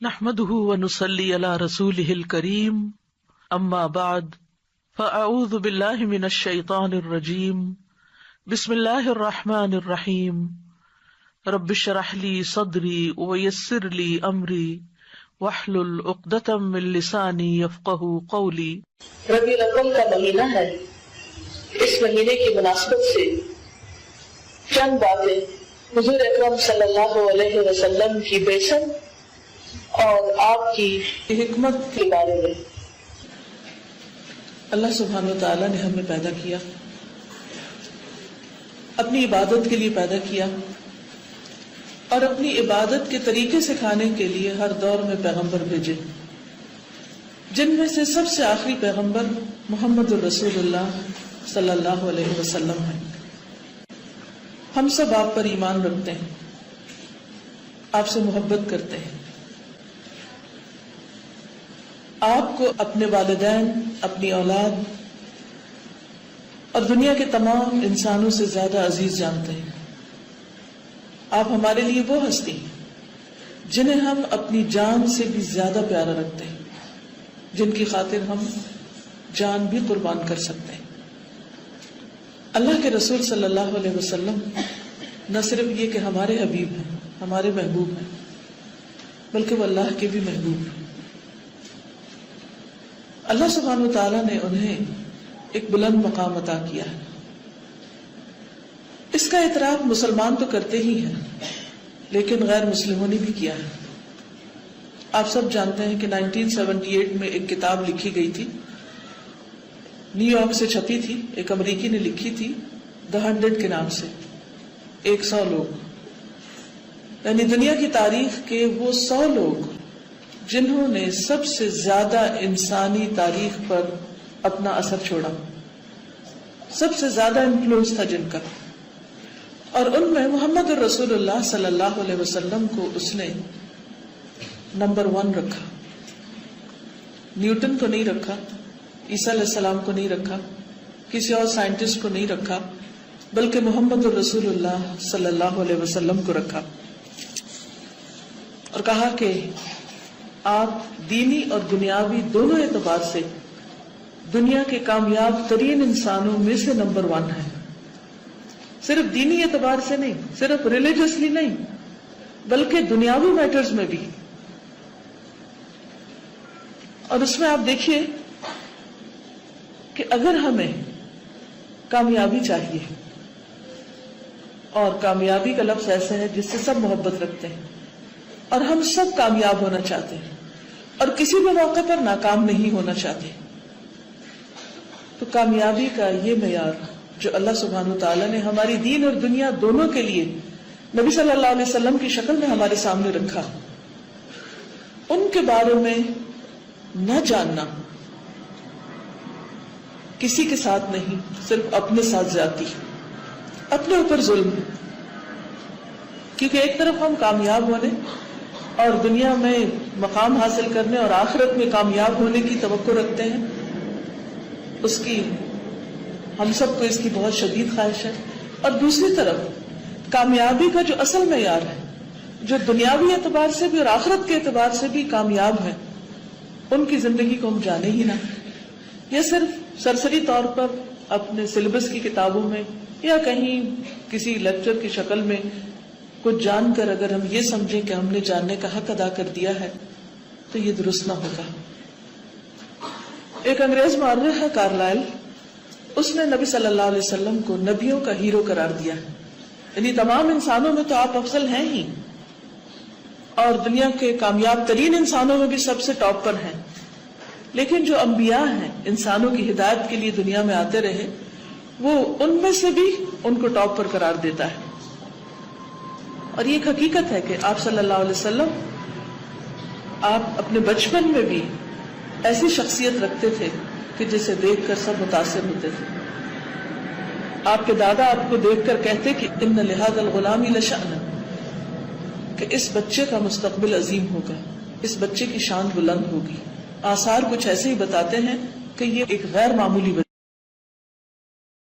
نحمده ونصلي على رسوله الكريم اما بعد فاعوذ بالله من الشيطان الرجيم بسم الله الرحمن الرحيم رب اشرح لي صدري ويسر لي امري واحلل عقدة من لساني يفقهوا قولي۔ ربیع الاول کا مہینہ ہے، اس مہینے کی مناسبت سے چند باتیں حضور اکرم صلی اللہ علیہ وسلم کی بعثت اور آپ کی حکمت کے بارے میں۔ اللہ سبحانہ وتعالی نے ہمیں پیدا کیا، اپنی عبادت کے لیے پیدا کیا اور اپنی عبادت کے طریقے سکھانے کے لیے ہر دور میں پیغمبر بھیجے، جن میں سے سب سے آخری پیغمبر محمد الرسول اللہ صلی اللہ علیہ وسلم ہیں۔ ہم سب آپ پر ایمان رکھتے ہیں، آپ سے محبت کرتے ہیں، آپ کو اپنے والدین، اپنی اولاد اور دنیا کے تمام انسانوں سے زیادہ عزیز جانتے ہیں۔ آپ ہمارے لیے وہ ہستی ہیں جنہیں ہم اپنی جان سے بھی زیادہ پیارا رکھتے ہیں، جن کی خاطر ہم جان بھی قربان کر سکتے ہیں۔ اللہ کے رسول صلی اللہ علیہ وسلم نہ صرف یہ کہ ہمارے حبیب ہیں، ہمارے محبوب ہیں، بلکہ وہ اللہ کے بھی محبوب ہیں۔ اللہ سبحانہ وتعالیٰ نے انہیں ایک بلند مقام عطا کیا ہے۔ اس کا اعتراف مسلمان تو کرتے ہی ہیں، لیکن غیر مسلموں نے بھی کیا ہے۔ آپ سب جانتے ہیں کہ 1978 میں ایک کتاب لکھی گئی تھی، نیو یارک سے چھپی تھی، ایک امریکی نے لکھی تھی، The 100 کے نام سے، 100 لوگ، یعنی دنیا کی تاریخ کے وہ 100 لوگ جنہوں نے سب سے زیادہ انسانی تاریخ پر اپنا اثر چھوڑا، سب سے زیادہ انفلوئنس تھا جن کا، اور ان میں محمد الرسول اللہ صلی اللہ علیہ وسلم کو اس نے نمبر 1 رکھا۔ نیوٹن کو نہیں رکھا، عیسیٰ علیہ السلام کو نہیں رکھا، کسی اور سائنٹسٹ کو نہیں رکھا، بلکہ محمد الرسول اللہ صلی اللہ علیہ وسلم کو رکھا، اور کہا کہ آپ دینی اور دنیاوی دونوں اعتبار سے دنیا کے کامیاب ترین انسانوں میں سے نمبر 1 ہیں۔ صرف دینی اعتبار سے نہیں، صرف ریلیجسلی نہیں، بلکہ دنیاوی میٹرز میں بھی۔ اور اس میں آپ دیکھیے کہ اگر ہمیں کامیابی چاہیے، اور کامیابی کا لفظ ایسا ہے جس سے سب محبت رکھتے ہیں، اور ہم سب کامیاب ہونا چاہتے ہیں اور کسی بھی موقع پر ناکام نہیں ہونا چاہتے، تو کامیابی کا یہ معیار جو اللہ سبحانہ وتعالیٰ نے ہماری دین اور دنیا دونوں کے لیے نبی صلی اللہ علیہ وسلم کی شکل میں ہمارے سامنے رکھا، ان کے بارے میں نہ جاننا کسی کے ساتھ نہیں، صرف اپنے ساتھ زیادتی، اپنے اوپر ظلم۔ کیونکہ ایک طرف ہم کامیاب ہونے اور دنیا میں مقام حاصل کرنے اور آخرت میں کامیاب ہونے کی توقع رکھتے ہیں، اس کی ہم سب کو اس کی بہت شدید خواہش ہے، اور دوسری طرف کامیابی کا جو اصل معیار ہے، جو دنیاوی اعتبار سے بھی اور آخرت کے اعتبار سے بھی کامیاب ہے، ان کی زندگی کو ہم جانے ہی نہ، یا صرف سرسری طور پر اپنے سلیبس کی کتابوں میں یا کہیں کسی لیکچر کی شکل میں کچھ جان کر اگر ہم یہ سمجھیں کہ ہم نے جاننے کا حق ادا کر دیا ہے، تو یہ درست نہ ہوگا۔ ایک انگریز مورخ ہے کارلائل، اس نے نبی صلی اللہ علیہ وسلم کو نبیوں کا ہیرو قرار دیا، یعنی تمام انسانوں میں تو آپ افضل ہیں ہی، اور دنیا کے کامیاب ترین انسانوں میں بھی سب سے ٹاپ پر ہیں، لیکن جو انبیاء ہیں، انسانوں کی ہدایت کے لیے دنیا میں آتے رہے، وہ ان میں سے بھی ان کو ٹاپ پر قرار دیتا ہے۔ اور یہ ایک حقیقت ہے کہ آپ صلی اللہ علیہ وسلم، آپ اپنے بچپن میں بھی ایسی شخصیت رکھتے تھے کہ جسے دیکھ کر سب متاثر ہوتے تھے۔ آپ کے دادا آپ کو دیکھ کر کہتے کہ ان لہذا الغلام لشأنا، کہ اس بچے کا مستقبل عظیم ہوگا، اس بچے کی شان بلند ہوگی۔ آثار کچھ ایسے ہی بتاتے ہیں کہ یہ ایک غیر معمولی